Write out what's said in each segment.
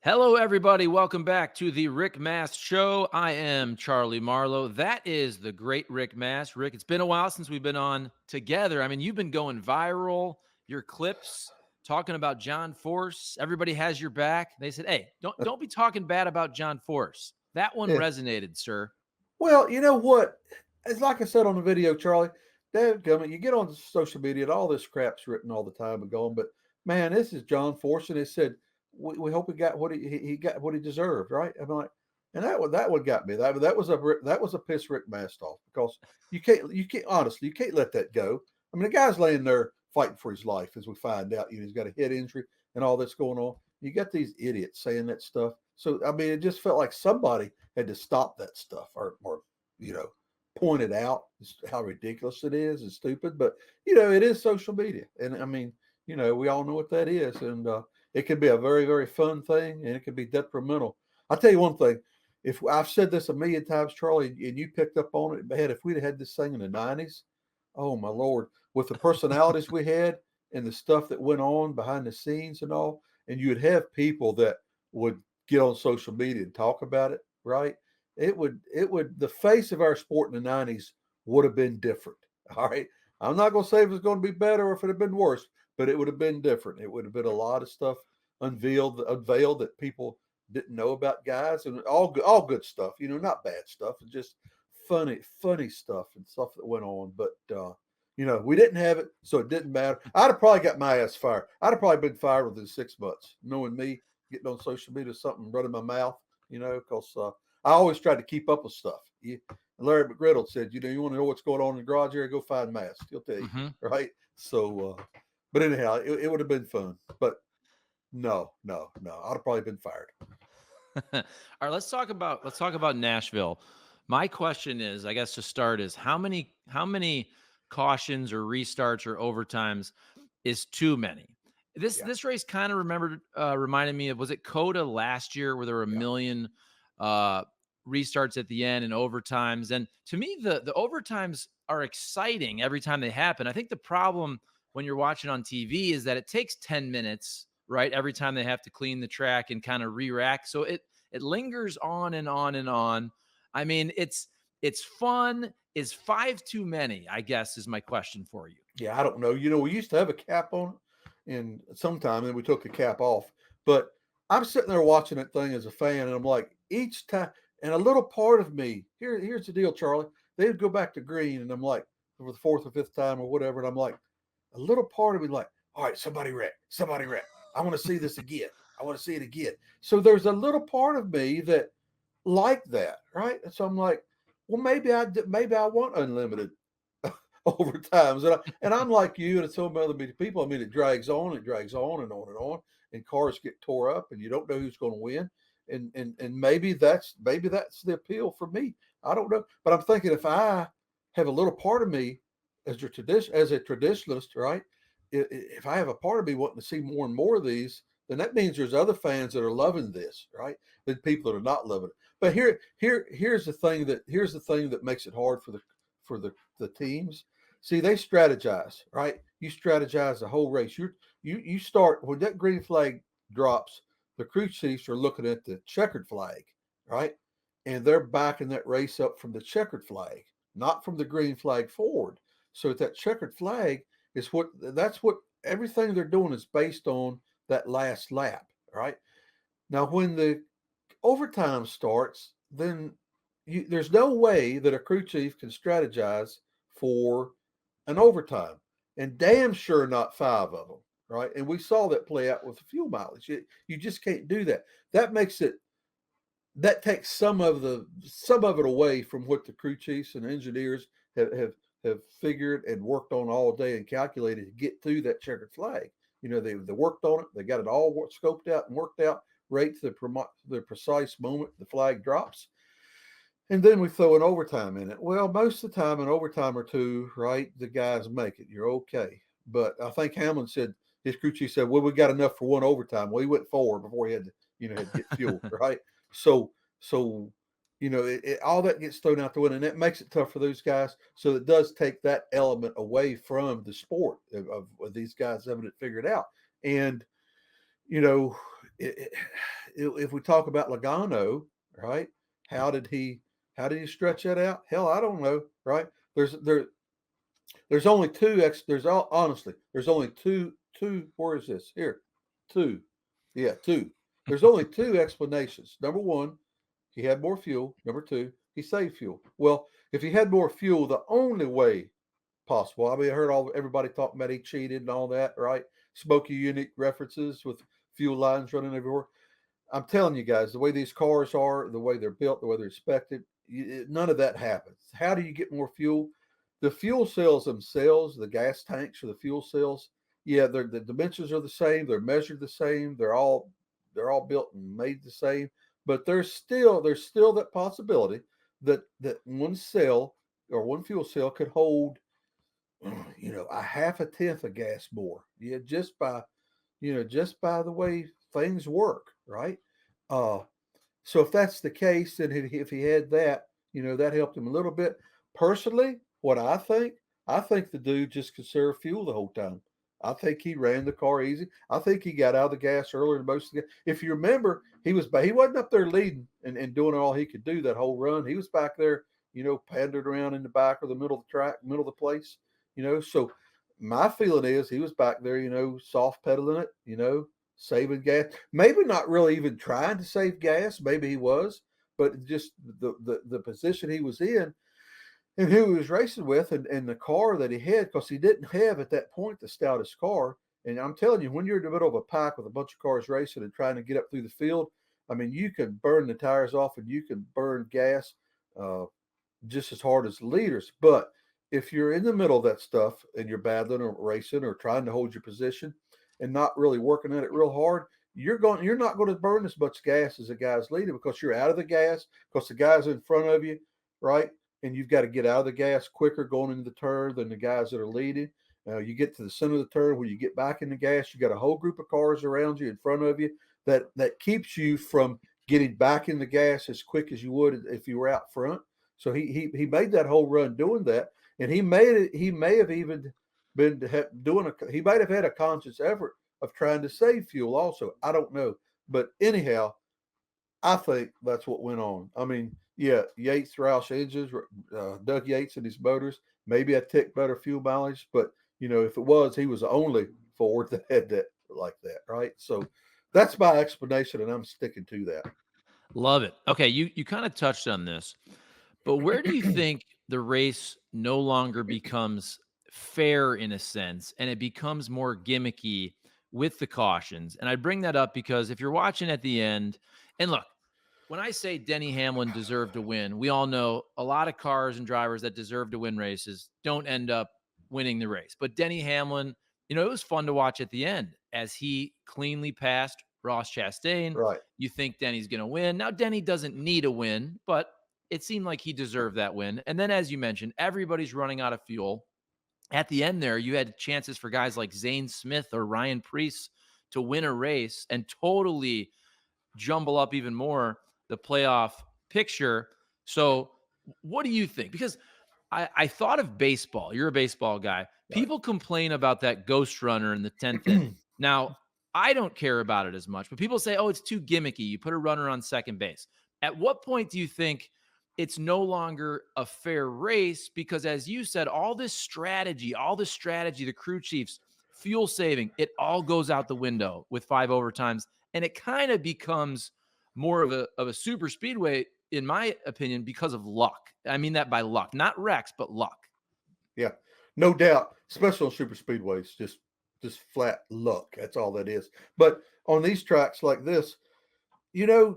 Hello, everybody. Welcome back to the Rick Mast Show. I am Charlie Marlow. That is the great Rick Mast. Rick, it's been a while since we've been on together. I mean, you've been going viral. Your clips talking about John Force. Everybody has your back. They said, "Hey, don't be talking bad about John Force." That one Yeah. resonated, sir. Well, you know what? It's like I said on the video, Charlie. Dadgummit, you get on social media and all this crap's written all the time and going, but man, this is John Force, and it said we hope he got what he got what he deserved, right? I'm like, and that one got me. That was a piss Rick Mast off because you can't honestly you can't let that go. I mean, the guy's laying there fighting for his life, as we find out. He's got a head injury and all that's going on. You got these idiots saying that stuff. So I mean, it just felt like somebody had to stop that stuff or you know point it out how ridiculous it is and stupid. But it is social media, and I mean, we all know what that is, and it can be a very very fun thing, and it can be detrimental. I'll tell you one thing. If I've said this a million times, Charlie, and you picked up on it, man, if we'd have had this thing in the '90s, oh my lord, with the personalities we had and the stuff that went on behind the scenes and all, and you'd have people that would get on social media and talk about it, right? The face of our sport in the '90s would have been different. All right. I'm not gonna say it was gonna be better or if it had been worse, but it would have been different. It would have been a lot of stuff unveiled that people didn't know about, guys, and all good stuff, not bad stuff, and just funny stuff and stuff that went on. But we didn't have it, so it didn't matter. I'd have probably got my ass fired. I'd have probably been fired within 6 months, knowing me, getting on social media, something running my mouth, because I always tried to keep up with stuff. Larry McGriddle said, you want to know what's going on in the garage area, go find Mast. He'll tell you, Hmm. right? So, but anyhow, it would have been fun. But no, no, no, I'd have probably been fired. All right, let's talk about Nashville. My question is, I guess to start is how many cautions or restarts or overtimes is too many? This Yeah, this race kind of reminded me of, was it Coda last year where there were a yeah, million uh restarts at the end and overtimes? And to me, the overtimes are exciting every time they happen. I think the problem when you're watching on TV is that it takes 10 minutes, right? Every time they have to clean the track and kind of re-rack. So it lingers on and on and on. I mean, it's fun. Is five too many? I guess is my question for you. yeah. I don't know. We used to have a cap on it, and sometime then we took the cap off. But I'm sitting there watching that thing as a fan, and I'm like, each time, and a little part of me here's the deal, Charlie. They would go back to green, and I'm like, for the fourth or fifth time or whatever, and I'm like, a little part of me like, all right, somebody wreck. I want to see this again. I want to see it again. So there's a little part of me that like that, right? And so I'm like, well, maybe I want unlimited overtimes, and I'm like you and so many other people. I mean, it drags on and on and on, and cars get tore up, and you don't know who's going to win, and maybe that's the appeal for me. I don't know, but I'm thinking if I have a little part of me as a traditionalist, right? If I have a part of me wanting to see more and more of these, then that means there's other fans that are loving this, right? Than people that are not loving it. But here's the thing that makes it hard for the teams. See, they strategize, right? You strategize the whole race. You start when that green flag drops. The crew chiefs are looking at the checkered flag, right? And they're backing that race up from the checkered flag, not from the green flag forward. So that checkered flag that's what everything they're doing is based on that last lap, right? Now, when the overtime starts, then there's no way that a crew chief can strategize for an overtime, and damn sure not five of them, right? And we saw that play out with the fuel mileage. You just can't do that. That makes it that takes some of it away from what the crew chiefs and engineers have figured and worked on all day and calculated to get to that checkered flag. They worked on it. They got it all scoped out and worked out right to the precise moment the flag drops. And then we throw an overtime in it. Well, most of the time, an overtime or two, right, the guys make it. You're okay. But I think Hamlin said, his crew chief said, well, we got enough for one overtime. Well, he went forward before he had to get fuel, right? So, all that gets thrown out the window, and that makes it tough for those guys. So it does take that element away from the sport of these guys having it figured out. And you know, it, if we talk about Logano, right? How did he stretch that out? Hell, I don't know, right? There's only two honestly, there's only two where is this? Here. Two. Yeah, two. There's only two explanations. Number one, he had more fuel. Number two, he saved fuel. Well, if he had more fuel, the only way possible. I mean, I heard everybody talking about he cheated and all that, right? Smokey Unique references with fuel lines running everywhere. I'm telling you guys, the way these cars are, the way they're built, the way they're inspected, none of that happens. How do you get more fuel? The fuel cells themselves, the gas tanks or the fuel cells, yeah, the dimensions are the same. They're measured the same. They're all built and made the same. But there's still that possibility that one cell or one fuel cell could hold, a half a tenth of gas more. Yeah, just by the way things work, right? Uh, so if that's the case, then if he had that, that helped him a little bit. Personally, what I think the dude just conserved fuel the whole time. I think he ran the car easy. I think he got out of the gas earlier than most of the. If you remember, he wasn't up there leading and doing all he could do that whole run. He was back there, pandering around in the back or the middle of the track, middle of the place, So my feeling is he was back there, soft pedaling it, saving gas. Maybe not really even trying to save gas. Maybe he was, but just the position he was in and who he was racing with and the car that he had, because he didn't have at that point the stoutest car. And I'm telling you, when you're in the middle of a pack with a bunch of cars racing and trying to get up through the field, I mean, you can burn the tires off and you can burn gas just as hard as the leaders. But if you're in the middle of that stuff and you're battling or racing or trying to hold your position and not really working at it real hard, you're not going to burn as much gas as the guy's leading, because you're out of the gas, because the guy's in front of you, right? And you've got to get out of the gas quicker going into the turn than the guys that are leading. You get to the center of the turn where you get back in the gas, you got a whole group of cars around you in front of you that keeps you from getting back in the gas as quick as you would if you were out front. So he made that whole run doing that, and he may have even been he might have had a conscious effort of trying to save fuel also. I don't know, but anyhow, I think that's what went on. I mean, yeah, Yates Roush engines, Doug Yates and his motors, maybe a tick better fuel mileage, but if it was, he was the only Ford that had that like that, right? So that's my explanation, and I'm sticking to that. Love it. Okay, you kind of touched on this, but where do you think the race no longer becomes fair in a sense and it becomes more gimmicky with the cautions? And I bring that up because if you're watching at the end, and look, when I say Denny Hamlin deserved to win, we all know a lot of cars and drivers that deserve to win races don't end up winning the race. But Denny Hamlin, it was fun to watch at the end as he cleanly passed Ross Chastain. Right. You think Denny's going to win. Now, Denny doesn't need a win, but it seemed like he deserved that win. And then, as you mentioned, everybody's running out of fuel. At the end there, you had chances for guys like Zane Smith or Ryan Preece to win a race and totally jumble up even more the playoff picture. So what do you think? Because I thought of baseball. You're a baseball guy. People complain about that ghost runner in the 10th inning. Now, I don't care about it as much, but people say, oh, it's too gimmicky. You put a runner on second base. At what point do you think it's no longer a fair race? Because as you said, all this strategy, the crew chiefs, fuel saving, it all goes out the window with 5 overtimes. And it kind of becomes more of a super speedway, in my opinion, because of luck. I mean that by luck, not wrecks, but luck. Yeah, no doubt. Especially on super speedways, just flat luck. That's all that is. But on these tracks like this,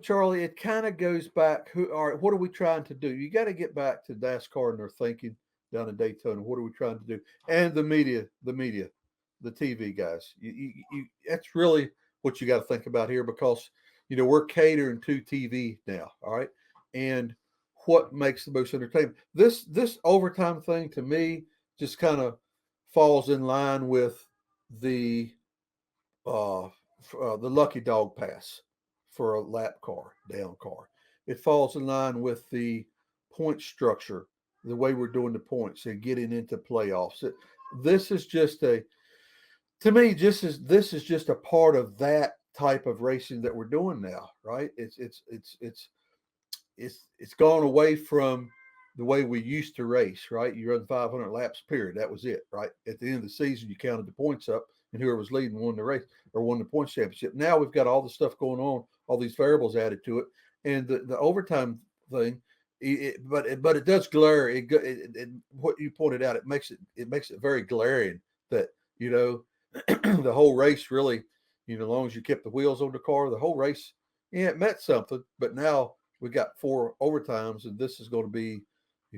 Charlie, it kind of goes back. All right, what are we trying to do? You got to get back to NASCAR and their thinking down in Daytona. What are we trying to do? And the media, the TV guys. That's really what you got to think about here, because we're catering to TV now. All right, and what makes the most entertainment? This overtime thing to me just kind of falls in line with the the lucky dog pass for a lap car, down car. It falls in line with the point structure, the way we're doing the points and getting into playoffs. This is just this is just a part of that type of racing that we're doing now, right? It's gone away from the way we used to race, right? You run 500 laps, period. That was it, right? At the end of the season, you counted the points up, and whoever was leading won the race or won the points championship. Now we've got all the stuff going on, all these variables added to it, and the overtime thing. But it does glare. What you pointed out, it makes it very glaring that the whole race really, as long as you kept the wheels on the car, the whole race, yeah, it meant something. But now we got 4 overtimes, and this is going to be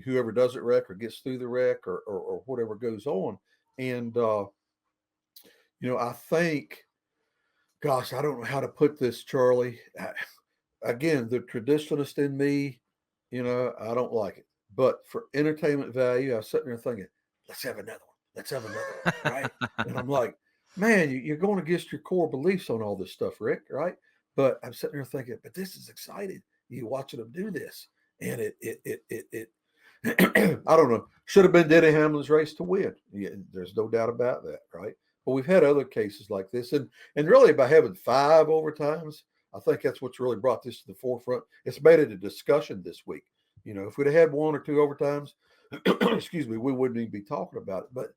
whoever does it wreck or gets through the wreck or whatever goes on. And I think, gosh, I don't know how to put this, Charlie. Again, the traditionalist in me, I don't like it. But for entertainment value, I was sitting there thinking, let's have another one. Let's have another one, right? And I'm like, man, you're going against your core beliefs on all this stuff, Rick, right? But I'm sitting there thinking, but this is exciting. You watching them do this, and it I don't know. Should have been Denny Hamlin's race to win. Yeah, there's no doubt about that, right? But we've had other cases like this, and really by having 5 overtimes, I think that's what's really brought this to the forefront. It's made it a discussion this week. If we'd have had 1 or 2 overtimes, excuse me, we wouldn't even be talking about it. But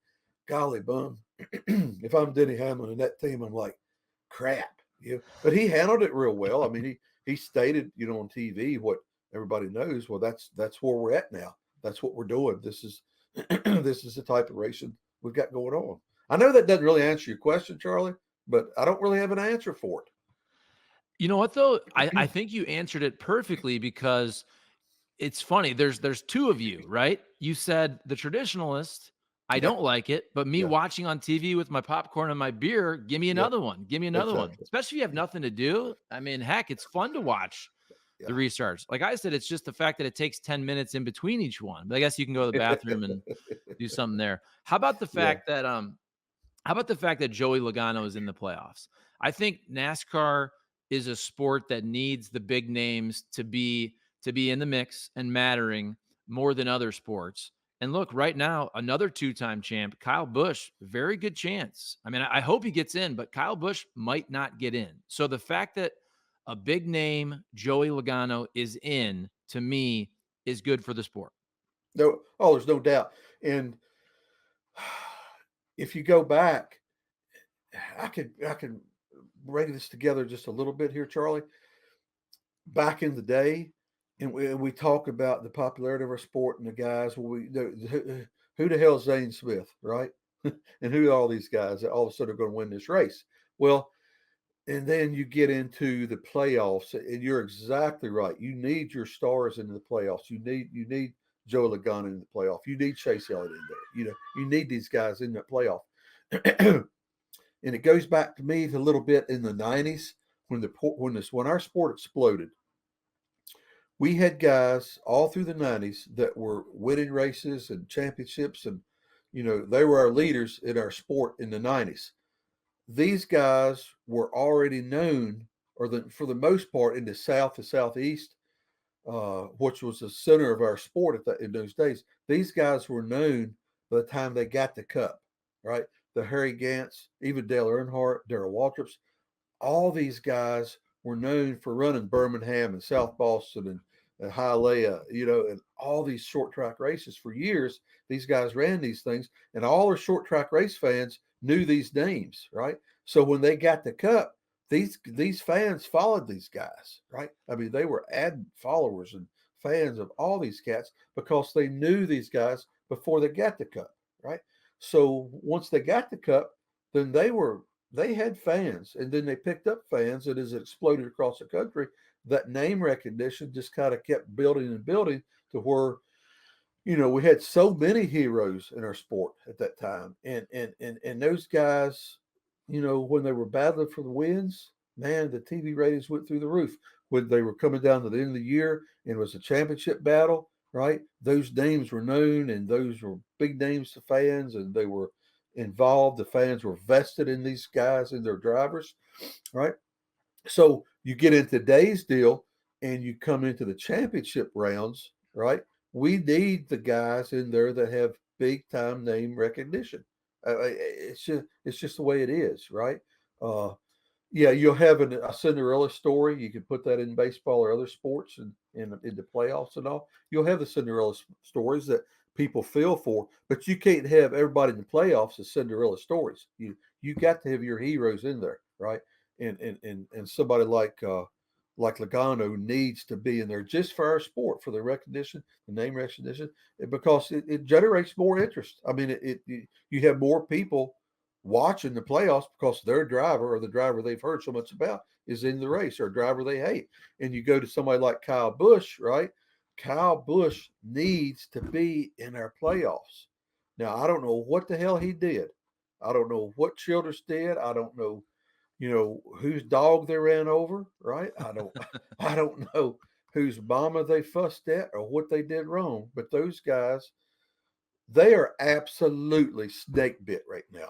golly bum, if I'm Denny Hamlin and that team, I'm like, crap. But he handled it real well. I mean, he stated, on TV what everybody knows. Well, that's where we're at now. That's what we're doing. This is this is the type of racing we've got going on. I know that doesn't really answer your question, Charlie, but I don't really have an answer for it. You know what though? I think you answered it perfectly, because it's funny. There's 2 of you, right? You said the traditionalist, I don't like it, but me watching on TV with my popcorn and my beer, give me another one. Give me another one. Especially if you have nothing to do. I mean, heck, it's fun to watch the restarts. Like I said, it's just the fact that it takes 10 minutes in between each one. But I guess you can go to the bathroom and do something there. How about the fact that Joey Logano is in the playoffs? I think NASCAR is a sport that needs the big names to be in the mix and mattering more than other sports. And look, right now, another 2-time champ, Kyle Busch, very good chance. I mean, I hope he gets in, but Kyle Busch might not get in. So the fact that a big name, Joey Logano, is in, to me, is good for the sport. No, there's no doubt. And if you go back, I could bring this together just a little bit here, Charlie. Back in the day, and we talk about the popularity of our sport and the guys. Who the hell is Zane Smith, right? And who are all these guys that all of a sudden are going to win this race? Well, and then you get into the playoffs, and you're exactly right. You need your stars into the playoffs. You need Joe Logano in the playoff. You need Chase Elliott in there. You need these guys in that playoff. And it goes back to me a little bit in the '90s when our sport exploded. We had guys all through the '90s that were winning races and championships, and they were our leaders in our sport in the '90s. These guys were already known, for the most part, in the South, the Southeast, which was the center of our sport in those days. These guys were known by the time they got the Cup, right? The Harry Gants, even Dale Earnhardt, Darrell Waltrips, all these guys were known for running Birmingham and South Boston and Hialeah, and all these short track races for years. These guys ran these things, and all our short track race fans knew these names, right? So when they got the Cup, these fans followed these guys, right? I mean, they were adding followers and fans of all these cats because they knew these guys before they got the Cup, right? So once they got the Cup, then they had fans, and then they picked up fans, and as it exploded across the country, that name recognition just kind of kept building and building to where, we had so many heroes in our sport at that time. And those guys, when they were battling for the wins, man, the TV ratings went through the roof. When they were coming down to the end of the year and it was a championship battle, right? Those names were known, and those were big names to fans, and they were involved. The fans were vested in these guys and their drivers, right? So you get into today's deal and you come into the championship rounds, right? We need the guys in there that have big time name recognition. It's just the way it is, right? Yeah, you'll have a Cinderella story. You can put that in baseball or other sports and in the playoffs and all. You'll have the Cinderella stories that people feel for, but you can't have everybody in the playoffs as Cinderella stories. You got to have your heroes in there, right? And somebody like Logano needs to be in there just for our sport, for the recognition, the name recognition, because it generates more interest. I mean, you have more people watching the playoffs because their driver or the driver they've heard so much about is in the race or a driver they hate. And you go to somebody like Kyle Busch, right? Kyle Busch needs to be in our playoffs. Now, I don't know what the hell he did. I don't know what Childress did. I don't know, whose dog they ran over, right? I don't know whose mama they fussed at or what they did wrong. But those guys, they are absolutely snake bit right now.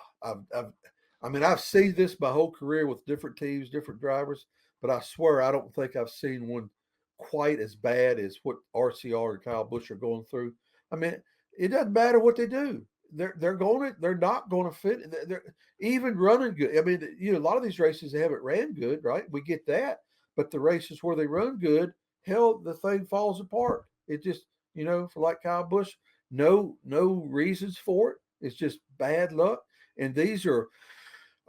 I've seen this my whole career with different teams, different drivers, but I swear I don't think I've seen one quite as bad as what RCR and Kyle Busch are going through. I mean, it doesn't matter what they do. They're not going to fit. They're even running good. I mean, a lot of these races they haven't ran good, right? We get that, but the races where they run good, hell, the thing falls apart. It just, for like Kyle Busch, no reasons for it. It's just bad luck. And these are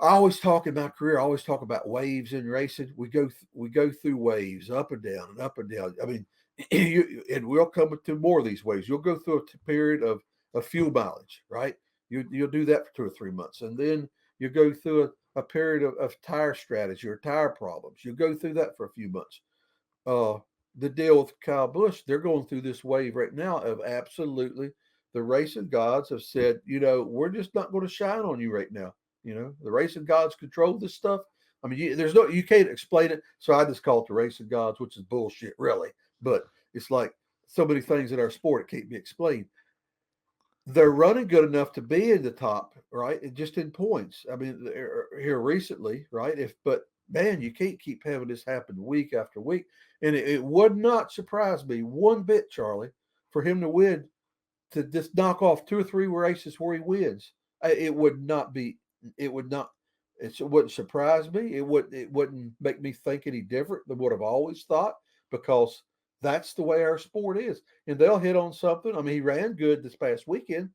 I always talk in my career. I always talk about waves in racing. We go through waves up and down and up and down. I mean, and we'll come to more of these waves. You'll go through a period of fuel mileage, right? You'll do that for 2 or 3 months, and then you go through a period of tire strategy or tire problems. You'll go through that for a few months. uh, the deal with Kyle Busch, they're going through this wave right now of absolutely the racing gods have said, we're just not going to shine on you right now. The racing gods control this stuff. I mean, you can't explain it. So I just call it the racing gods, which is bullshit, really. But it's like so many things in our sport, it can't be explained. They're running good enough to be in the top, right? And just in points. I mean, here recently, right? But man, you can't keep having this happen week after week. And it would not surprise me one bit, Charlie, for him to win, to just knock off 2 or 3 races where he wins. It would not be. It would not. It wouldn't surprise me. It wouldn't make me think any different than what I've always thought, because that's the way our sport is. And they'll hit on something. I mean, he ran good this past weekend,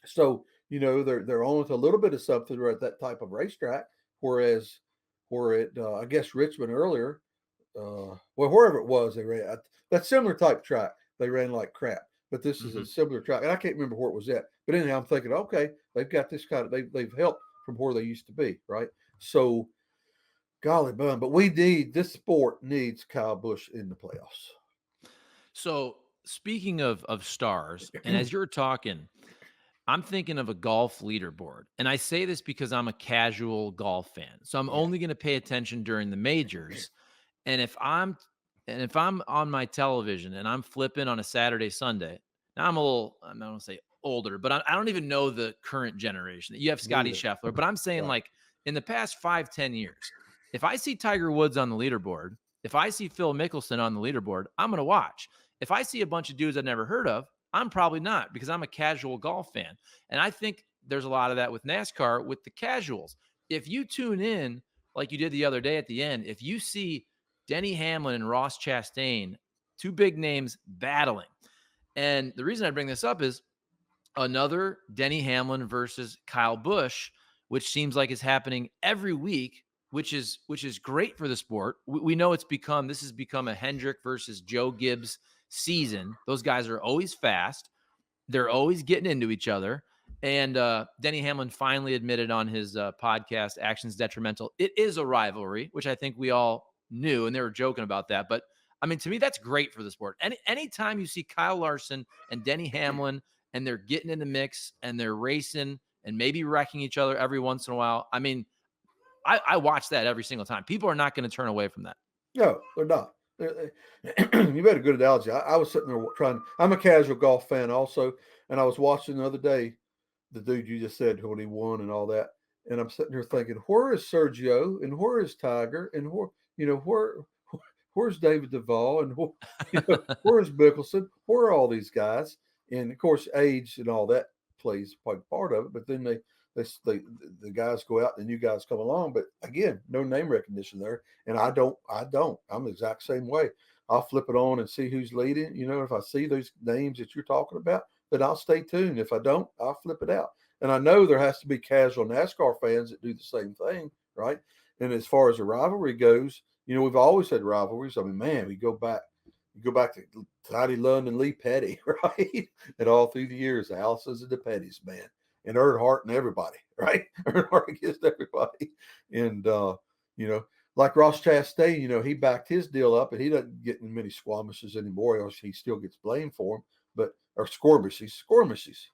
so they're on with a little bit of something at that type of racetrack. Whereas, I guess Richmond earlier, well, wherever it was, they ran that similar type track. They ran like crap, but this is Mm-hmm. a similar track, and I can't remember where it was at. But anyhow, I'm thinking, okay, they've got this kind of they've helped from where they used to be, right? So, golly bum, but this sport needs Kyle Busch in the playoffs. So speaking of stars, and as you're talking, I'm thinking of a golf leaderboard. And I say this because I'm a casual golf fan. So I'm Yeah, only going to pay attention during the majors. And if I'm on my television and I'm flipping on a Saturday, Sunday, now I'm not going to say older, but I don't even know the current generation. You have me Scotty either. Scheffler, but I'm saying Right. like in the past 5-10 years, if I see Tiger Woods on the leaderboard, if I see Phil Mickelson on the leaderboard, I'm going to watch. If I see a bunch of dudes I've never heard of, I'm probably not, because I'm a casual golf fan. And I think there's a lot of that with NASCAR with the casuals. If you tune in like you did the other day at the end, if you see Denny Hamlin and Ross Chastain, two big names battling. And the reason I bring this up is another Denny Hamlin versus Kyle Busch, which seems like is happening every week, which is great for the sport. We know this has become a Hendrick versus Joe Gibbs season. Those guys are always fast. They're always getting into each other. And Denny Hamlin finally admitted on his podcast, Actions Detrimental, it is a rivalry, which I think we all knew, and they were joking about that. But I mean, to me, that's great for the sport. Anytime you see Kyle Larson and Denny Hamlin and they're getting in the mix and they're racing and maybe wrecking each other every once in a while, I mean, I watch that every single time. People are not going to turn away from that. No, they're not. You made a good analogy. I was sitting there trying. I'm a casual golf fan also, and I was watching the other day the dude you just said when he won and all that, and I'm sitting here thinking, where is Sergio and where is Tiger and where's David Duvall and where's Mickelson? Where are all these guys? And of course, age and all that plays part of it. But then the guys go out and you guys come along. But again, no name recognition there. And I don't. I'm the exact same way. I'll flip it on and see who's leading. If I see those names that you're talking about, then I'll stay tuned. If I don't, I'll flip it out. And I know there has to be casual NASCAR fans that do the same thing, right? And as far as the rivalry goes, we've always had rivalries. I mean, man, you go back to Toddy Lund and Lee Petty, right? And all through the years, the Allisons and the Petties, man, and Earnhardt and everybody, right? Earnhardt against everybody. And, like Ross Chastain, he backed his deal up and he doesn't get in many skirmishes anymore, or he still gets blamed for them. Or skirmishes.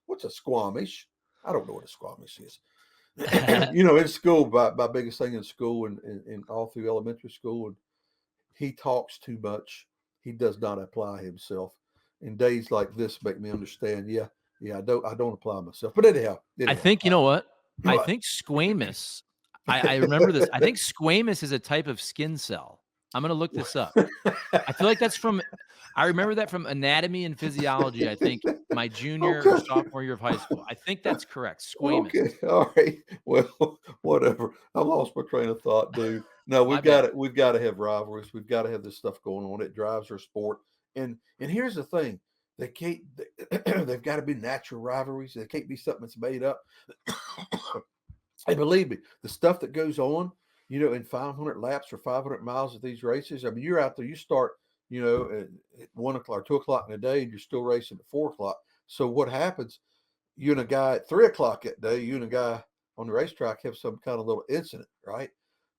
What's a skirmish? I don't know what a skirmish is. In school, my biggest thing in school and all through elementary school, and he talks too much. He does not apply himself. And days like this make me understand. Yeah, I don't apply myself. But anyhow. I think you know what? I think squamous. I remember this. I think squamous is a type of skin cell. I'm going to look this up. I feel like I remember that from anatomy and physiology. I think my junior or sophomore year of high school. I think that's correct. Squamous. Okay. All right. Well, whatever. I lost my train of thought, dude. No, we've got to have rivalries. We've got to have this stuff going on. It drives our sport. And here's the thing. They've got to be natural rivalries. They can't be something that's made up. And believe me, the stuff that goes on, in 500 laps or 500 miles of these races, I mean, you're out there, you start, at 1 o'clock or 2 o'clock in the day, and you're still racing at 4 o'clock. So what happens, you and a guy at 3 o'clock that day, you and a guy on the racetrack have some kind of little incident, right?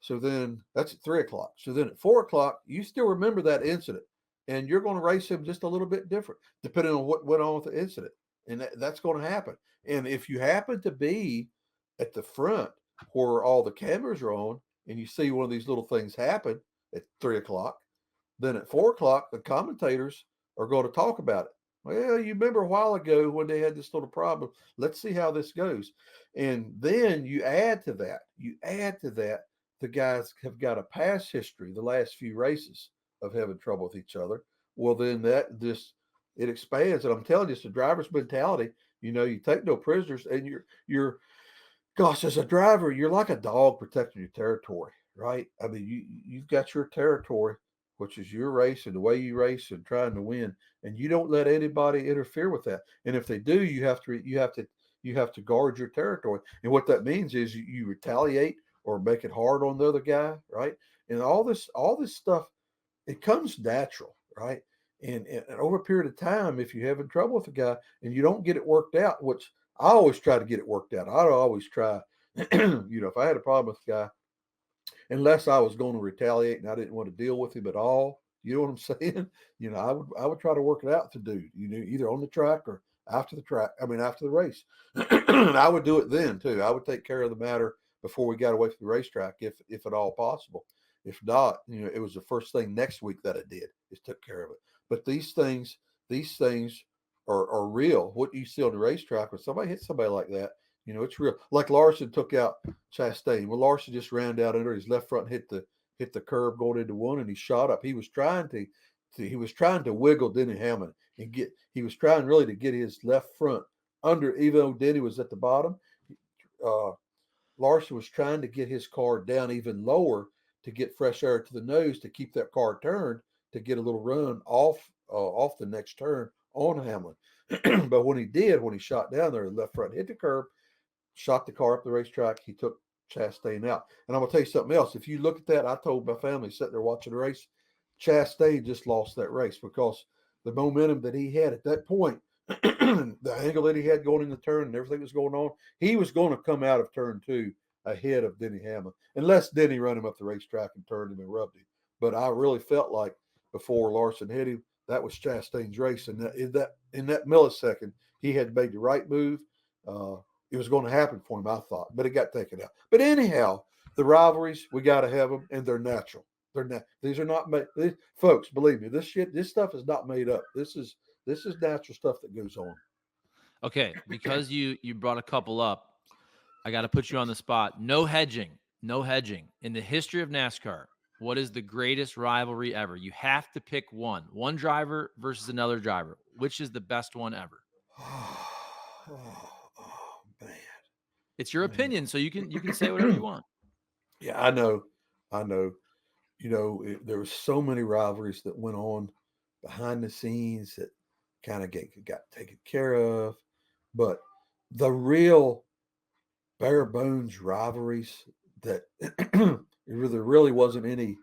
So then that's at 3 o'clock. So then at 4 o'clock, you still remember that incident, and you're going to race him just a little bit different, depending on what went on with the incident. And that's going to happen. And if you happen to be at the front where all the cameras are on, and you see one of these little things happen at 3 o'clock, then at 4 o'clock, the commentators are going to talk about it. Well, you remember a while ago when they had this little problem. Let's see how this goes. And then you add to that, the guys have got a past history, the last few races of having trouble with each other. Well, then it expands. And I'm telling you, it's the driver's mentality. You take no prisoners, and you're gosh, as a driver, you're like a dog protecting your territory, right? I mean, you've got your territory, which is your race and the way you race and trying to win, and you don't let anybody interfere with that. And if they do, you have to guard your territory. And what that means is you retaliate or make it hard on the other guy, right? And all this stuff, it comes natural, right? And over a period of time, if you're having trouble with a guy and you don't get it worked out, which I always try to get it worked out. I always try, if I had a problem with a guy, unless I was going to retaliate and I didn't want to deal with him at all, you know what I'm saying? I would try to work it out with the dude, either on the track or after the race. And I would do it then too. I would take care of the matter before we got away from the racetrack, if at all possible. If not, it was the first thing next week that I did is took care of it. But these things are real. What you see on the racetrack when somebody hits somebody like that, it's real. Like Larson took out Chastain. Well, Larson just ran down under his left front, hit the curb going into one, and he shot up. He was trying to wiggle Denny Hamlin and he was trying really to get his left front under, even though Denny was at the bottom. Larson was trying to get his car down even lower to get fresh air to the nose to keep that car turned to get a little run off the next turn on Hamlin. But when he shot down there, left front hit the curb, shot the car up the racetrack, he took Chastain out. And I'm going to tell you something else. If you look at that, I told my family sitting there watching the race, Chastain just lost that race because the momentum that he had at that point, the angle that he had going in the turn and everything that was going on, he was going to come out of turn 2 ahead of Denny Hamlin, unless Denny ran him up the racetrack and turned him and rubbed him. But I really felt like before Larson hit him, that was Chastain's race. And in that millisecond, he had made the right move. It was going to happen for him, I thought, but it got taken out. But anyhow, the rivalries, we got to have them, and they're natural. These are not made. Folks, believe me, this stuff is not made up. This is natural stuff that goes on. Okay, because you brought a couple up, I got to put you on the spot. No hedging. In the history of NASCAR, what is the greatest rivalry ever? You have to pick one driver versus another driver. Which is the best one ever? Oh, man. It's your Man. opinion, so you can say whatever you want. Yeah, I know. I know. There were so many rivalries that went on behind the scenes that kind of got taken care of. But the real bare bones rivalries that there really wasn't any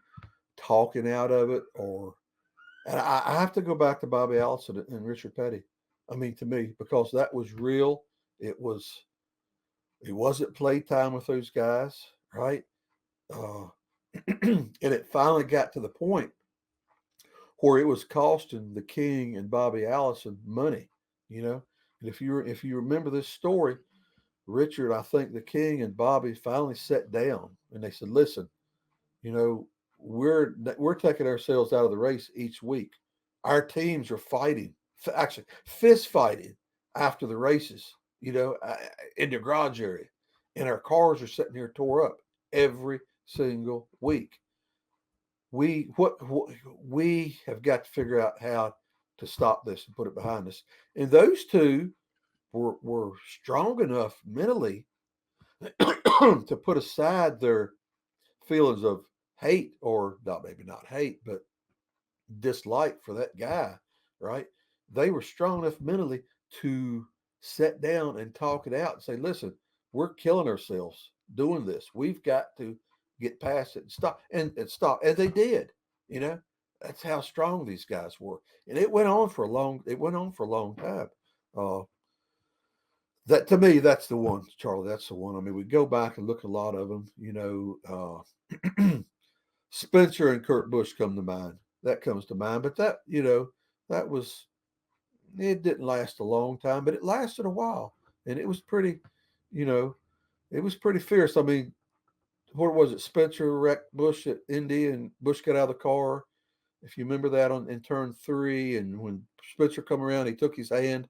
talking out of it, and I have to go back to Bobby Allison and Richard Petty. I mean, to me, because that was real. It was. It wasn't playtime with those guys, right? Uh, and it finally got to the point where it was costing the King and Bobby Allison money, you know. And if you remember this story, Richard, I think the King and Bobby finally sat down and they said, "Listen, you know, we're taking ourselves out of the race each week. Our teams are fighting, actually fist fighting after the races, in the garage area, and our cars are sitting here tore up every single week. We have got to figure out how to stop this and put it behind us." And those two were strong enough mentally to put aside their feelings of hate, or not, maybe not hate, but dislike for that guy, right? They were strong enough mentally to sit down and talk it out and say, "Listen, we're killing ourselves doing this. We've got to get past it and stop." And stop. And they did, you know. That's how strong these guys were. And it went on for a long time. Uh, that, to me, that's the one, Charlie. That's the one. I mean, we go back and look at a lot of them. Spencer and Kurt Busch come to mind. That comes to mind. But that was, it didn't last a long time, but it lasted a while, and it was pretty, you know, it was pretty fierce. I mean, what was it? Spencer wrecked Busch at Indy, and Busch got out of the car. If you remember that in turn 3, and when Spencer come around, he took his hand.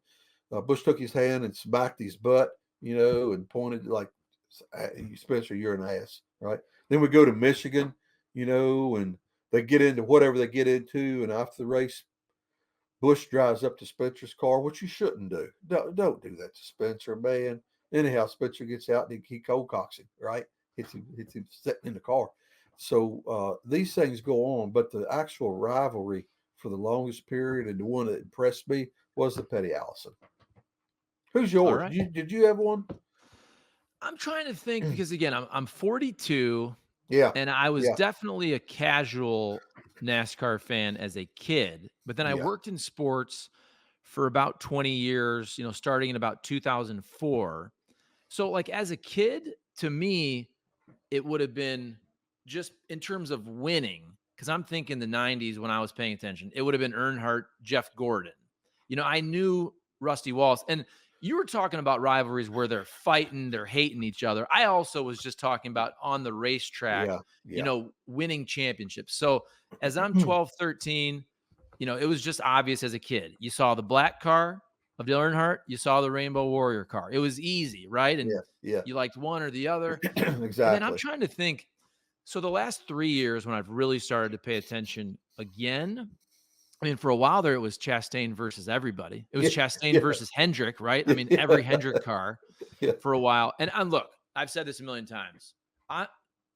Busch took his hand and smacked his butt, and pointed like, "Spencer, you're an ass," right? Then we go to Michigan, and they get into whatever they get into, and after the race, Busch drives up to Spencer's car, which you shouldn't do. Don't do that to Spencer, man. Anyhow, Spencer gets out and he cold cocks him, right? Hits him sitting in the car. So these things go on, but the actual rivalry for the longest period, and the one that impressed me, was the Petty Allison. Who's All yours? right. Did you have one? I'm trying to think because again, I'm 42 Yeah, and I was yeah, definitely a casual NASCAR fan as a kid, but then I yeah, worked in sports for about 20 years, starting in about 2004. So like as a kid, to me, it would have been just in terms of winning, because I'm thinking the 90s when I was paying attention, it would have been Earnhardt, Jeff Gordon. I knew Rusty Wallace. And you were talking about rivalries where they're fighting, they're hating each other. I also was just talking about on the racetrack, yeah, yeah. winning championships. So as I'm 12, 13, it was just obvious as a kid. You saw the black car of Dale Earnhardt, you saw the Rainbow Warrior car. It was easy, right? And Yeah, yeah. you liked one or the other. And then I'm Exactly. trying to think. So the last 3 years when I've really started to pay attention again, I mean, for a while there, it was Chastain versus everybody. It was Yeah, Chastain yeah, versus Hendrick, right? I mean, every yeah, Hendrick car yeah. for a while. And look, I've said this a million times. I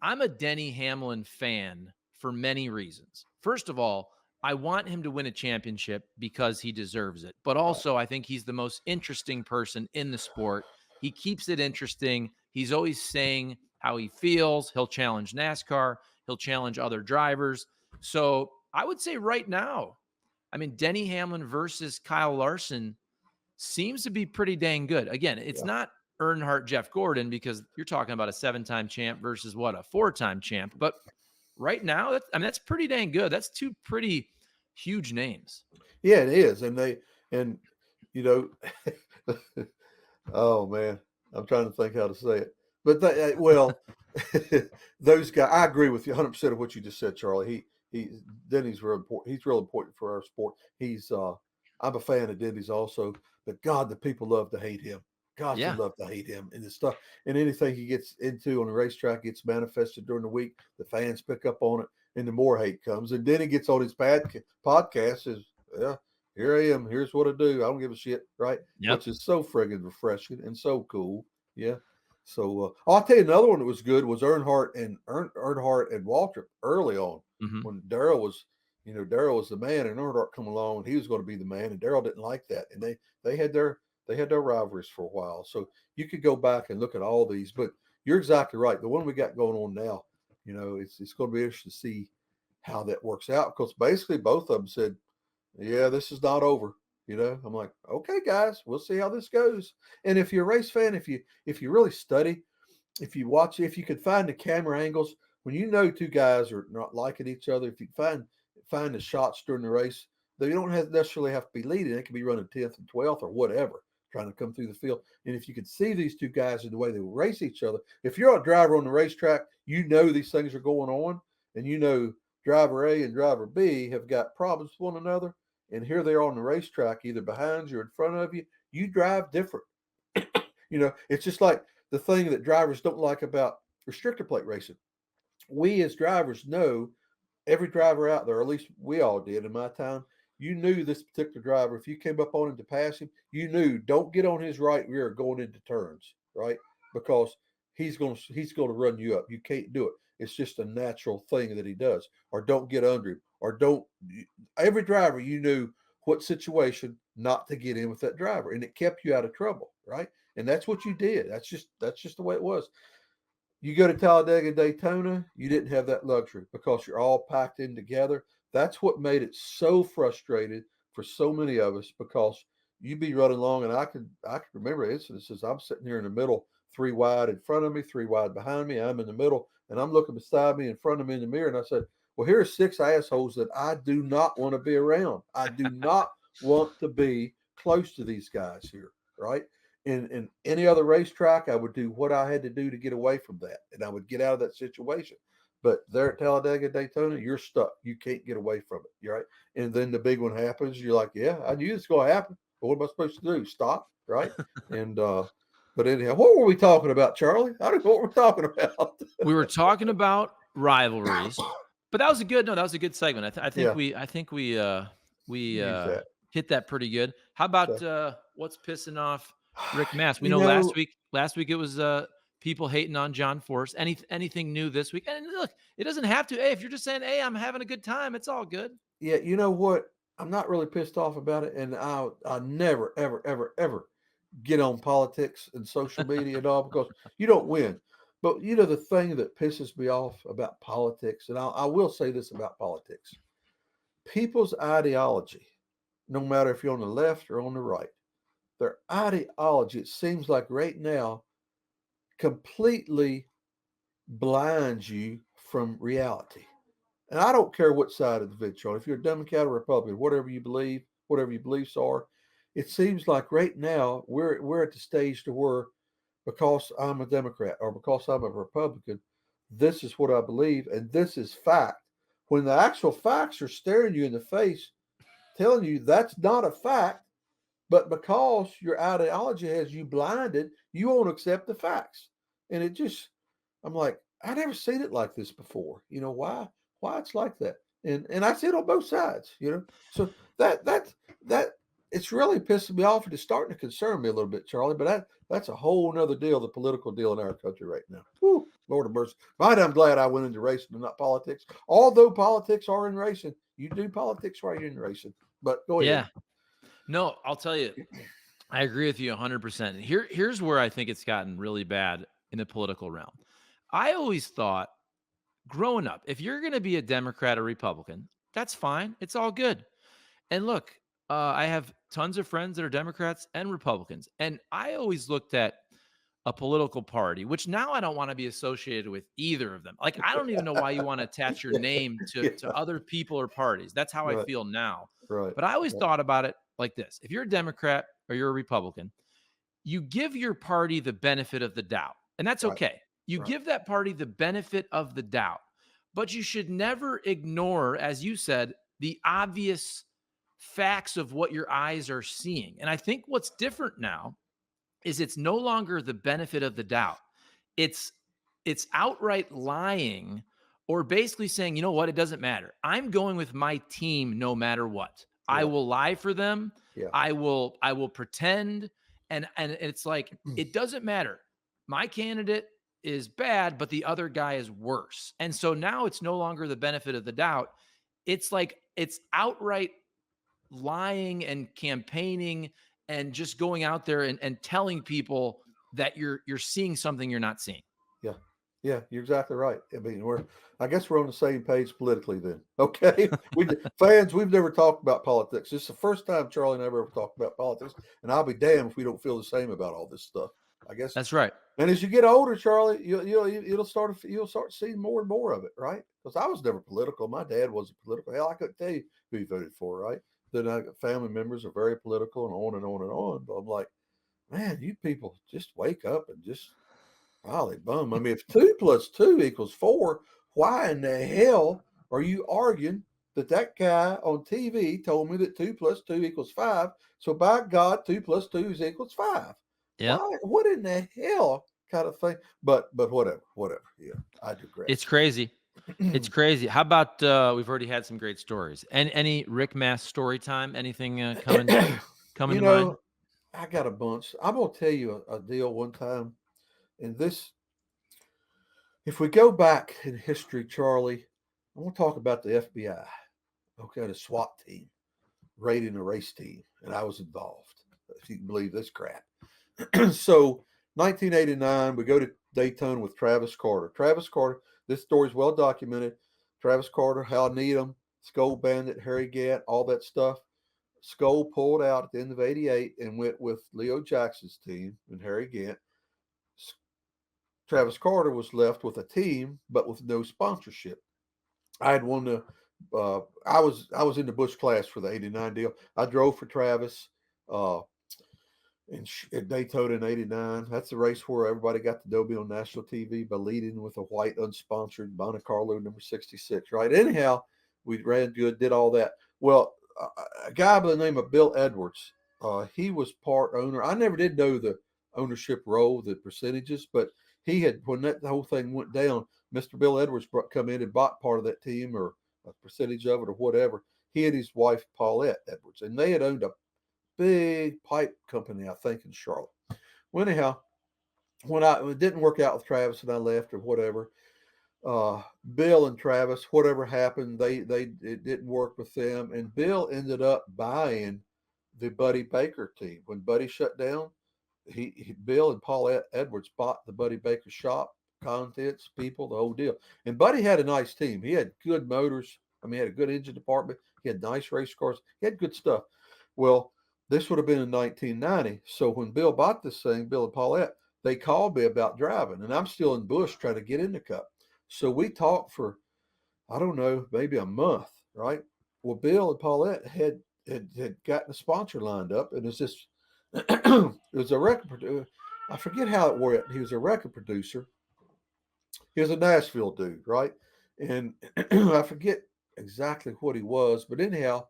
I'm a Denny Hamlin fan for many reasons. First of all, I want him to win a championship because he deserves it. But Right. also, I think he's the most interesting person in the sport. He keeps it interesting. He's always saying how he feels. He'll challenge NASCAR, he'll challenge other drivers. So I would say right now, I mean, Denny Hamlin versus Kyle Larson seems to be pretty dang good. Again, it's Yeah. not Earnhardt, Jeff Gordon, because you're talking about a 7-time champ versus what, a 4-time champ. But right now, that's pretty dang good. That's two pretty huge names. Yeah, it is. And you know, oh man, I'm trying to think how to say it. But well, those guys, I agree with you 100% of what you just said, Charlie. Denny's real important. He's real important for our sport. I'm a fan of Denny's also, but God, the people love to hate him. God, they Yeah. love to hate him, and the stuff, and anything he gets into on the racetrack gets manifested during the week. The fans pick up on it, and the more hate comes. And then he gets on his podcast. Is, yeah, here I am. Here's what I do. I don't give a shit, right? Yep. Which is so friggin' refreshing and so cool. Yeah. So I'll tell you another one that was good was Earnhardt and Waltrip early on Mhm. when Darrell was, Darrell was the man and Earnhardt come along and he was going to be the man and Darrell didn't like that and they had their rivalries for a while. So you could go back and look at all these, but you're exactly right. The one we got going on now, it's going to be interesting to see how that works out because basically both of them said, yeah, this is not over. I'm like, okay, guys, we'll see how this goes. And if you're a race fan, if you really study, if you watch, if you could find the camera angles when two guys are not liking each other, if you find the shots during the race, they don't necessarily have to be leading. It could be running 10th and 12th or whatever, trying to come through the field. And if you could see these two guys in the way they race each other, if you're a driver on the racetrack, these things are going on, and driver A and driver B have got problems with one another and here they are on the racetrack, either behind you or in front of you, you drive different. It's just like the thing that drivers don't like about restrictor plate racing. We as drivers know every driver out there, or at least we all did in my time, you knew this particular driver, if you came up on him to pass him, you knew don't get on his right rear going into turns, right? Because he's going to run you up. You can't do it. It's just a natural thing that he does. Or don't get under him. Or don't every driver you knew what situation not to get in with that driver. And it kept you out of trouble, right? And that's what you did. That's just the way it was. You go to Talladega, Daytona, you didn't have that luxury because you're all packed in together. That's what made it so frustrated for so many of us because you'd be running along, and I can remember instances. I'm sitting here in the middle, 3 wide in front of me, 3 wide behind me. I'm in the middle, and I'm looking beside me, in front of me in the mirror, and I said, "Well, here are 6 assholes that I do not want to be around. I do not want to be close to these guys here, right?" In any other racetrack, I would do what I had to do to get away from that, and I would get out of that situation. But there at Talladega, Daytona, you're stuck. You can't get away from it. You're right. And then the big one happens. You're like, yeah, I knew this was going to happen. But what am I supposed to do? Stop, right? And but anyhow, what were we talking about, Charlie? I don't know what we're talking about. We were talking about rivalries, but that was a good segment. I think Yeah, we use that. hit that pretty good. How about So, what's pissing off Rick Mast? We you know know, last week it was people hating on John Force. Anything new this week? And look, it doesn't have to. Hey, if you're just saying, "Hey, I'm having a good time," it's all good. yeah, you know what? I'm not really pissed off about it, and I never, ever, ever, ever get on politics and social media and all because you don't win. But the thing that pisses me off about politics, and I will say this about politics: people's ideology, no matter if you're on the left or on the right, their ideology, it seems like right now, completely blinds you from reality. And I don't care what side of the fence you're on. If you're a Democrat or Republican, whatever your beliefs are, it seems like right now we're at the stage to where because I'm a Democrat or because I'm a Republican, this is what I believe and this is fact. When the actual facts are staring you in the face, telling you that's not a fact, but because your ideology has you blinded, you won't accept the facts. And I'm like, I never seen it like this before. Why it's like that? And I see it on both sides. So that it's really pissing me off and it's starting to concern me a little bit, Charlie. But that's a whole nother deal, the political deal in our country right now. Whew, Lord of mercy. But I'm glad I went into racing and not politics. Although politics are in racing, you do politics while you're in racing. But go ahead. Yeah. No, I'll tell you, I agree with you 100%. Here's where I think it's gotten really bad in the political realm. I always thought growing up, if you're going to be a Democrat or Republican, that's fine. It's all good. And look, I have tons of friends that are Democrats and Republicans. And I always looked at a political party, which now I don't want to be associated with either of them. Like, I don't even know why you want to attach your name Yeah, to other people or parties. That's how I right, feel now. right, But I always right, thought about it like this: if you're a Democrat or you're a Republican, you give your party the benefit of the doubt, and that's right, okay. You right. give that party the benefit of the doubt, but you should never ignore, as you said, the obvious facts of what your eyes are seeing. And I think what's different now is it's no longer the benefit of the doubt. It's it's outright lying or basically saying, "You know what? It doesn't matter. I'm going with my team no matter what. I Yeah, will lie for them. yeah. I will pretend." And it's like, it doesn't matter. my candidate is bad, but the other guy is worse. And so now it's no longer the benefit of the doubt. It's like it's outright lying and campaigning and just going out there and telling people that you're seeing something you're not seeing. Yeah. Yeah, you're exactly right. I mean, I guess we're on the same page politically then. Okay. Fans, we've never talked about politics. This is the first time Charlie and I ever talked about politics. And I'll be damned if we don't feel the same about all this stuff. I guess. That's right. And as you get older, Charlie, you'll start seeing more and more of it, right? Because I was never political. My dad wasn't political. Hell, I couldn't tell you who he voted for, right? Then I got family members are very political and on and on and on. But I'm like, man, you people just wake up and just golly bum. I mean, if 2 plus 2 equals 4, why in the hell are you arguing that guy on TV told me that 2 plus 2 equals 5? So by God, 2 plus 2 is equals 5. Yeah. Why? What in the hell kind of thing? But whatever. Yeah, I digress. It's crazy. It's crazy. How about we've already had some great stories. And any Rick Mast story time? Anything coming to mind? I got a bunch. I'm gonna tell you a deal one time. And this, if we go back in history, Charlie, I want to talk about the FBI. Okay, the SWAT team raiding a race team, and I was involved. If you can believe this crap. So, 1989, we go to Daytona with Travis Carter. Travis Carter, this story is well documented. Travis Carter, Hal Needham, Skull Bandit, Harry Gant, all that stuff. Skull pulled out at the end of '88 and went with Leo Jackson's team and Harry Gant. Travis Carter was left with a team, but with no sponsorship. I had won the. I was in the Busch class for the '89 deal. I drove for Travis in Daytona in '89. That's the race where everybody got to know me on national TV by leading with a white unsponsored Monte Carlo number 66. Right. Anyhow, we ran good, did all that. Well, a guy by the name of Bill Edwards. He was part owner. I never did know the ownership role, the percentages, but he had, when the whole thing went down, Mr. Bill Edwards come in and bought part of that team or a percentage of it or whatever. He and his wife, Paulette Edwards, and they had owned a big pipe company, I think, in Charlotte. Well, anyhow, when it didn't work out with Travis and I left or whatever, Bill and Travis, whatever happened, it didn't work with them. And Bill ended up buying the Buddy Baker team. When Buddy shut down, Bill and Paul Edwards bought the Buddy Baker shop, contents, people, the whole deal. And Buddy had a nice team. He had good motors. I mean, he had a good engine department. He had nice race cars. He had good stuff. Well, this would have been in 1990. So when Bill bought this thing, Bill and Paulette, they called me about driving. And I'm still in Busch trying to get in the Cup. So we talked for, I don't know, maybe a month, right? Well, Bill and Paulette had gotten a sponsor lined up. And it's just, it was a record producer. I forget how it worked. He was a record producer. He was a Nashville dude, right? And I forget exactly what he was, but anyhow,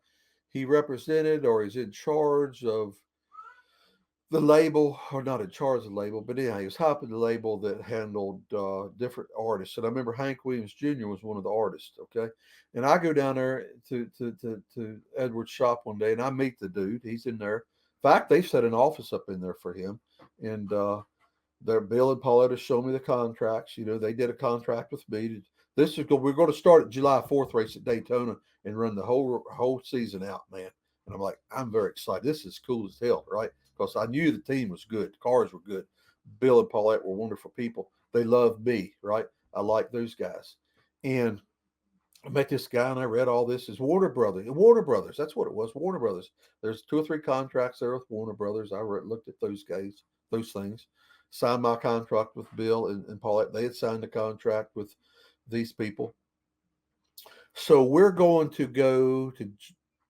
he represented or is in charge of the label, or not in charge of the label, but anyhow, he was helping the label that handled different artists. And I remember Hank Williams Jr. was one of the artists, okay? And I go down there to Edward's shop one day, and I meet the dude. He's in there. In fact, they've set an office up in there for him. And Bill and Pauletta showed me the contracts. You know, they did a contract with me. We're going to start at July 4th race at Daytona and run the whole season out, man. And I'm like, I'm very excited. This is cool as hell, right? Because I knew the team was good. The cars were good. Bill and Paulette were wonderful people. They loved me, right? I like those guys. And I met this guy and I read all this. It's Warner Brothers. That's what it was. Warner Brothers. There's 2 or 3 contracts there with Warner Brothers. I looked at those things. Signed my contract with Bill and Paulette. They had signed a contract with these people. So we're going to go to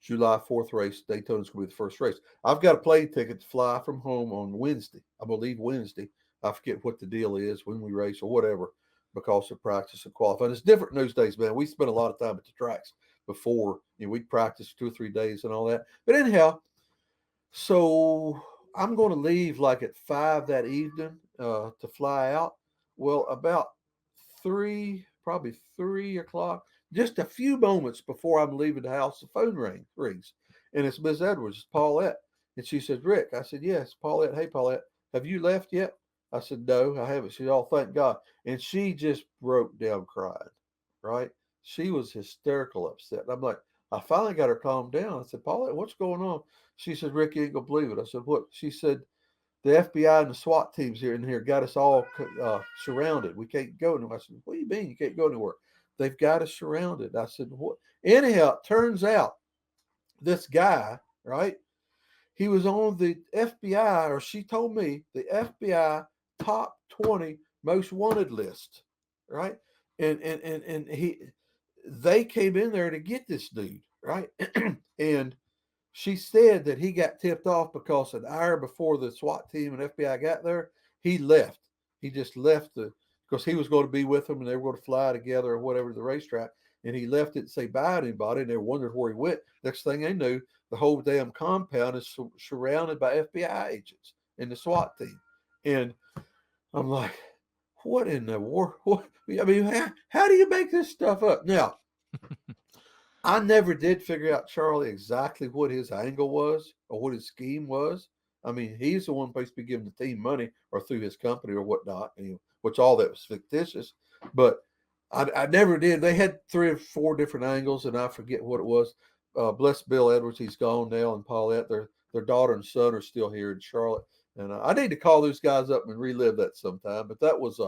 July 4th race. Daytona's going to be the first race. I've got a plane ticket to fly from home on Wednesday. I'm going to leave Wednesday. I forget what the deal is when we race or whatever because of practice and qualifying. It's different in those days, man. We spent a lot of time at the tracks before. You know, we'd practice 2 or 3 days and all that. But anyhow, so I'm going to leave like at 5 that evening to fly out. Well, about probably 3 o'clock, just a few moments before I'm leaving the house, the phone rings. And it's Miss Edwards, it's Paulette. And she said, Rick. I said, yes, Paulette. Hey, Paulette, have you left yet? I said, no, I haven't. She said, oh, thank God. And she just broke down crying, right? She was hysterical upset. I'm like, I finally got her calmed down. I said, Paulette, what's going on? She said, Rick, you ain't going to believe it. I said, what? She said, the FBI and the SWAT teams here in here got us all surrounded. We can't go anywhere. I said, what do you mean you can't go anywhere? They've got us surrounded. I said, what? Anyhow, it turns out this guy, right? He was on the FBI, or she told me, the FBI top 20 most wanted list, right? And they came in there to get this dude, right? And she said that he got tipped off because an hour before the SWAT team and FBI got there, he left. He just left because he was going to be with them and they were going to fly together or whatever to the racetrack. And he left it to say bye to anybody, and they wondered where he went. Next thing they knew, the whole damn compound is surrounded by FBI agents and the SWAT team. And I'm like, what in the world? What? I mean, how do you make this stuff up? Now, I never did figure out, Charlie, exactly what his angle was or what his scheme was. I mean, he's the one supposed to be giving the team money or through his company or whatnot, which all that was fictitious. But I never did. They had 3 or 4 different angles, and I forget what it was. Bless Bill Edwards, he's gone now, and Paulette, their daughter and son are still here in Charlotte. And I need to call those guys up and relive that sometime. But that was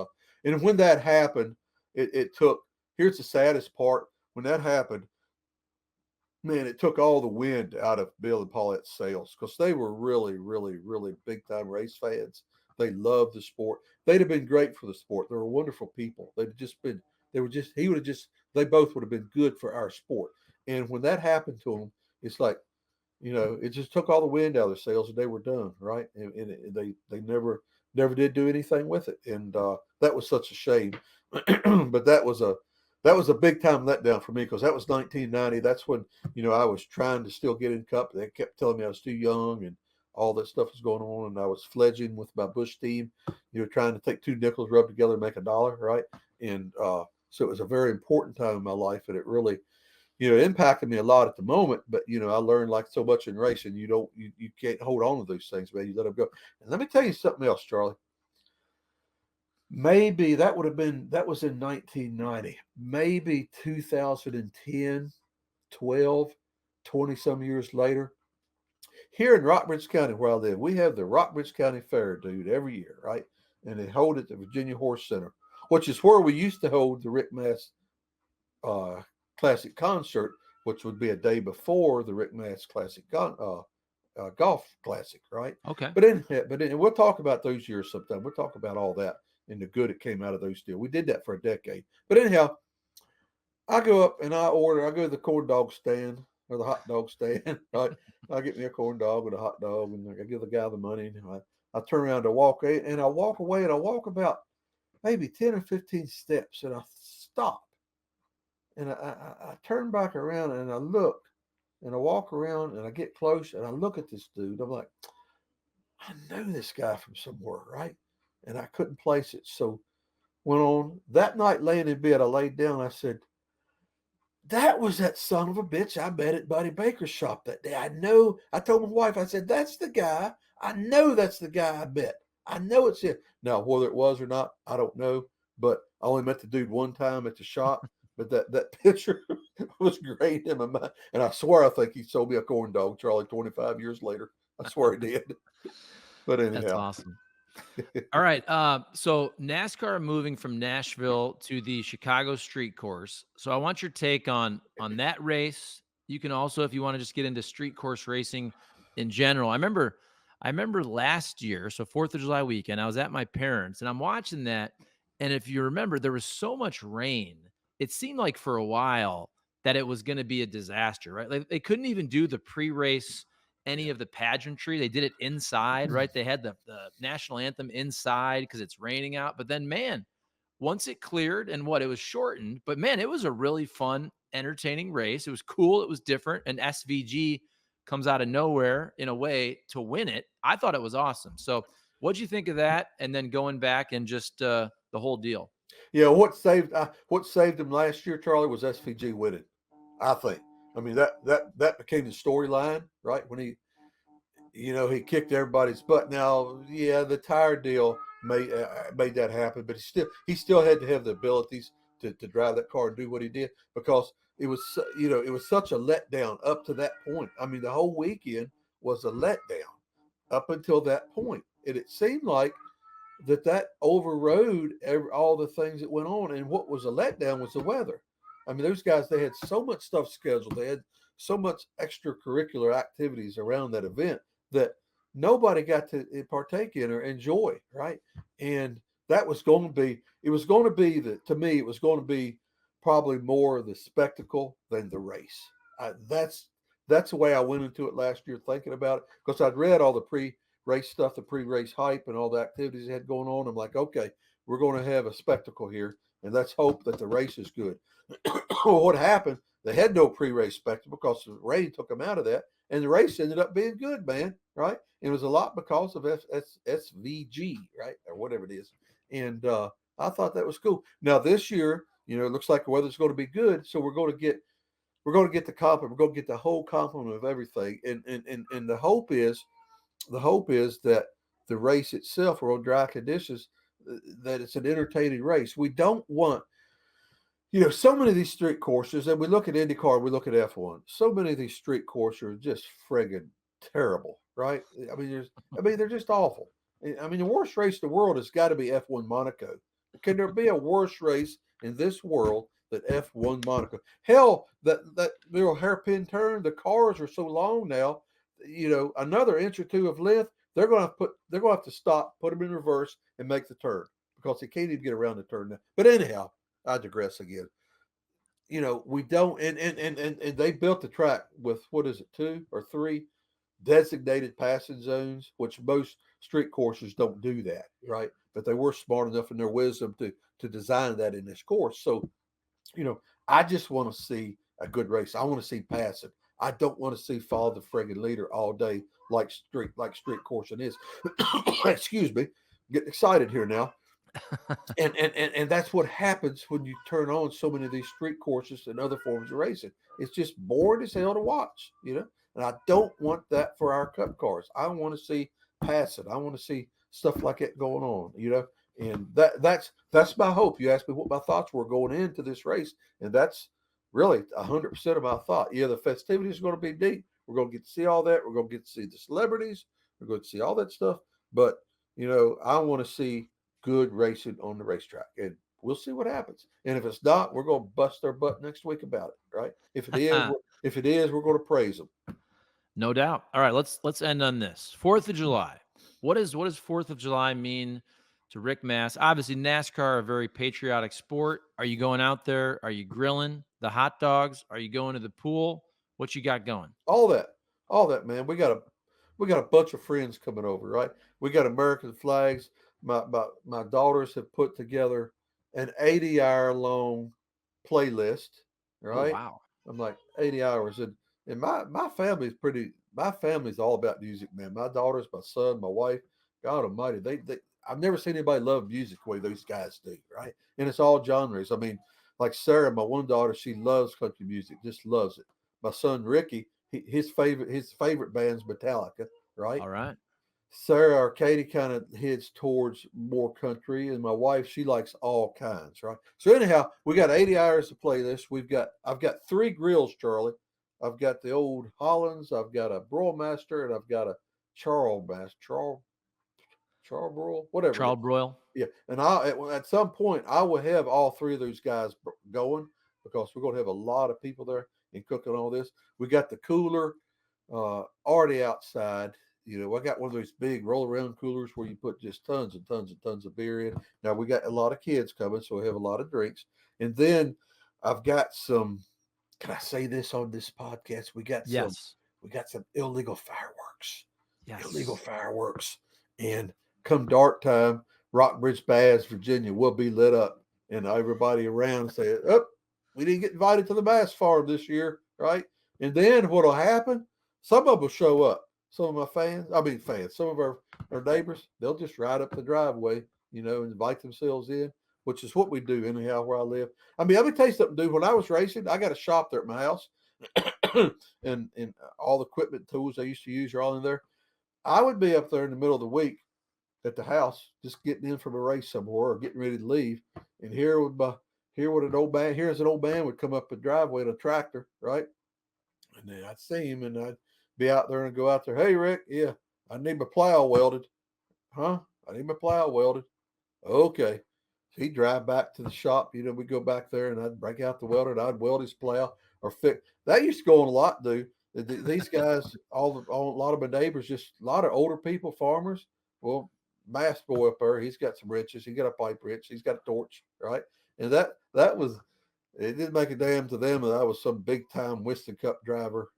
and when that happened, it took. Here's the saddest part: when that happened, man, it took all the wind out of Bill and Paulette's sails because they were really, really, really big time race fans. They loved the sport. They'd have been great for the sport. They were wonderful people. They both would have been good for our sport. And when that happened to them, it's like, it just took all the wind out of their sails and they were done, right? And they never did do anything with it. And that was such a shame. But that was a big time letdown for me because that was 1990. That's when, I was trying to still get in Cup. They kept telling me I was too young and all that stuff was going on. And I was fledging with my Bush team, trying to take 2 nickels, rub together, and make $1, right? And so it was a very important time in my life. And it really, it impacted me a lot at the moment. But, I learned like so much in racing, you can't hold on to those things, man. You let them go. And let me tell you something else, Charlie. Maybe that was in 1990, maybe 2010, 12, 20 some years later. Here in Rockbridge County, where I live, we have the Rockbridge County Fair, dude, every year, right? And they hold it at the Virginia Horse Center, which is where we used to hold the Rick Mast Classic Concert, which would be a day before the Rick Mast Classic Golf Classic, right? Okay. But we'll talk about those years sometime. We'll talk about all that and the good that came out of those deals. We did that for a decade. But anyhow, I go up and I go to the corn dog stand or the hot dog stand. Right? I get me a corn dog and a hot dog, and I give the guy the money. And I turn around to walk, and I walk away, and I walk about maybe 10 or 15 steps, and I stop. And I turn back around, and I look, and I walk around, and I get close, and I look at this dude. I'm like, I know this guy from somewhere, right? And I couldn't place it. So went on. That night laying in bed, I laid down. I said, that was that son of a bitch I met at Buddy Baker's shop that day. I know. I told my wife, I said, that's the guy. I know that's the guy I met. I know it's him. Now, whether it was or not, I don't know. But I only met the dude one time at the shop. But that picture was great in my mind. And I swear I think he sold me a corn dog, Charlie, 25 years later. I swear he did. But anyhow. That's awesome. All right. So NASCAR moving from Nashville to the Chicago street course. So I want your take on that race. You can also, if you want to just get into street course racing in general. I remember last year, so 4th of July weekend, I was at my parents' and I'm watching that. And if you remember, there was so much rain. It seemed like for a while that it was going to be a disaster, right? Like they couldn't even do the pre-race any of the pageantry. They did it inside, right? They had the national anthem inside because it's raining out. But then, man, once it cleared and it was shortened, but man, it was a really fun, entertaining race. It was cool. It was different. And SVG comes out of nowhere in a way to win it. I thought it was awesome. So what'd you think of that? And then going back and just the whole deal. Yeah, what saved him last year, Charlie, was SVG winning. I think. I mean that became the storyline, right? When he kicked everybody's butt. Now, yeah, the tire deal made that happen. But he still had to have the abilities to drive that car and do what he did, because it was, it was such a letdown up to that point. I mean, the whole weekend was a letdown up until that point, and it seemed like that overrode all the things that went on. And what was a letdown was the weather. I mean, those guys, they had so much stuff scheduled. They had so much extracurricular activities around that event that nobody got to partake in or enjoy, right? And that was going to be, it was going to be to me, it was going to be probably more the spectacle than the race. That's the way I went into it last year thinking about it, because I'd read all the pre-race stuff, the pre-race hype, and all the activities they had going on. I'm like, okay, we're going to have a spectacle here, and let's hope that the race is good. Well, what happened? They had no pre-race spectacle because the rain took them out of that, and the race ended up being good, man. Right? It was a lot because of SVG, right, or whatever it is, and I thought that was cool. Now this year, it looks like the weather's going to be good, so we're going to get the compliment. We're going to get the whole complement of everything, and the hope is that the race itself, or on dry conditions, that it's an entertaining race. We don't want, so many of these street courses, and we look at IndyCar, we look at F1. So many of these street courses are just friggin' terrible, right? I mean, they're just awful. I mean, the worst race in the world has got to be F1 Monaco. Can there be a worse race in this world than F1 Monaco? Hell, that little hairpin turn, the cars are so long now. Another inch or two of length, they're going to have to stop, put them in reverse, and make the turn, because they can't even get around the turn now. But anyhow, I digress again. We don't, and they built the track with, what is it, 2 or 3 designated passing zones, which most street courses don't do that, right? But they were smart enough in their wisdom to design that in this course. So, I just want to see a good race. I want to see passing. I don't want to see follow the friggin' leader all day like street coursing is. Excuse me, getting excited here now. and that's what happens when you turn on so many of these street courses and other forms of racing. It's just boring as hell to watch, And I don't want that for our cup cars. I want to see passing. I want to see stuff like that going on, And that's my hope. You asked me what my thoughts were going into this race, and that's really 100% of my thought. Yeah, the festivities are going to be neat. We're going to get to see all that. We're going to get to see the celebrities. We're going to see all that stuff. But I want to see good racing on the racetrack, and we'll see what happens. And if it's not, we're going to bust their butt next week about it, right? If it is, we're going to praise them. No doubt. All right, let's end on this. 4th of July. What does 4th of July mean to Rick Mast? Obviously, NASCAR, a very patriotic sport. Are you going out there? Are you grilling the hot dogs? Are you going to the pool? What you got going? All that, man. We got a bunch of friends coming over, right? We got American flags. My daughters have put together an 80-hour long playlist, right? Oh, wow. I'm like 80 hours, and my family's all about music, man. My daughters, my son, my wife, God Almighty, they I've never seen anybody love music the way those guys do, right? And it's all genres. I mean, like Sarah, my one daughter, she loves country music, just loves it. My son Ricky, his favorite band's Metallica, right? All right. Sarah or Katie kind of heads towards more country, and my wife, she likes all kinds, right? So anyhow, we got 80 hours to play this. I've got 3 grills, Charlie. I've got the old Hollands, I've got a Broilmaster, and I've got a Charbroil, whatever. Charles Broil. Yeah, and at some point I will have all 3 of those guys going, because we're going to have a lot of people there and cooking all this. We got the cooler already outside. I got one of those big roll around coolers where you put just tons and tons and tons of beer in. Now we got a lot of kids coming, so we have a lot of drinks. And then I've got some, can I say this on this podcast? We got some illegal fireworks. Yes. Illegal fireworks. And come dark time, Rockbridge Bass, Virginia will be lit up. And everybody around say, oh, we didn't get invited to the bass farm this year, right? And then what'll happen? Some of them will show up. Some of my fans, some of our neighbors, they'll just ride up the driveway, and invite themselves in, which is what we do anyhow where I live. I mean, let me tell you something, dude. When I was racing, I got a shop there at my house, and all the equipment tools I used to use are all in there. I would be up there in the middle of the week at the house, just getting in from a race somewhere or getting ready to leave, and here's an old man would come up the driveway in a tractor, right? And then I'd see him, and I'd be out there and go out there. Hey, Rick, yeah, I need my plow welded. Huh? I need my plow welded. Okay. So he'd drive back to the shop. We'd go back there, and I'd break out the welder, and I'd weld his plow or fix. That used to go on a lot, dude. These guys, a lot of my neighbors, just a lot of older people, farmers. Well, Mast boy up there, he's got some wrenches. He got a pipe wrench. He's got a torch, right? And that was, it didn't make a damn to them that I was some big time Winston Cup driver,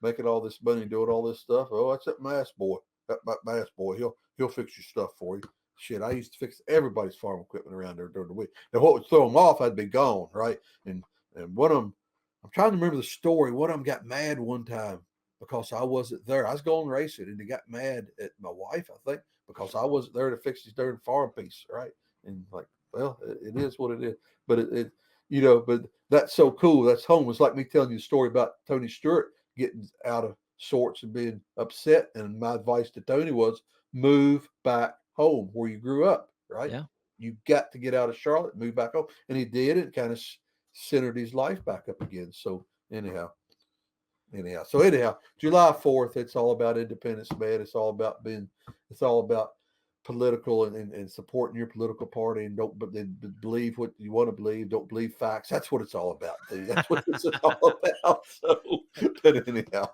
making all this money, doing all this stuff. Oh, that's that Mast boy. That Mast boy, he'll fix your stuff for you. Shit, I used to fix everybody's farm equipment around there during the week. And what would throw them off, I'd be gone, right? And one of them, I'm trying to remember the story. One of them got mad one time because I wasn't there. I was going racing, and he got mad at my wife, I think, because I wasn't there to fix his darn farm piece, right? And like, well, it is what it is. But but that's so cool. That's home. It's like me telling you a story about Tony Stewart getting out of sorts and being upset. And my advice to Tony was move back home where you grew up, right? Yeah. You got to get out of Charlotte, move back home. And he did. It kind of centered his life back up again. So anyhow, July 4th, it's all about independence, man. It's all about political and supporting your political party, and don't believe what you want to believe. Don't believe facts. That's what it's all about, dude. That's what it's all about. So, but anyhow,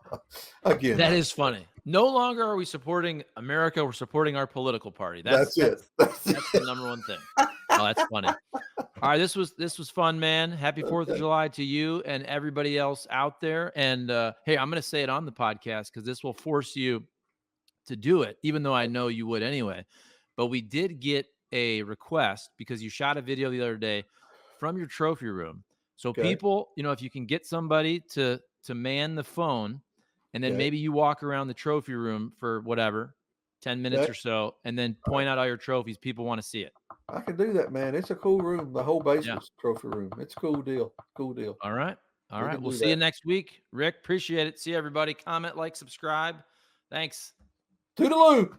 again, that is funny. No longer are we supporting America. We're supporting our political party. That's it. That's the number one thing. Oh, that's funny. All right, this was fun, man. Happy 4th of July to you and everybody else out there. And hey, I'm going to say it on the podcast because this will force you to do it, even though I know you would anyway. But we did get a request because you shot a video the other day from your trophy room. So people, if you can get somebody to man the phone, and then maybe you walk around the trophy room for whatever, 10 minutes or so, and then point out all your trophies. People want to see it. I can do that, man. It's a cool room. The whole basement's trophy room. It's a cool deal. Cool deal. All right. We'll see you next week. Rick, appreciate it. See everybody. Comment, like, subscribe. Thanks. Toodaloo.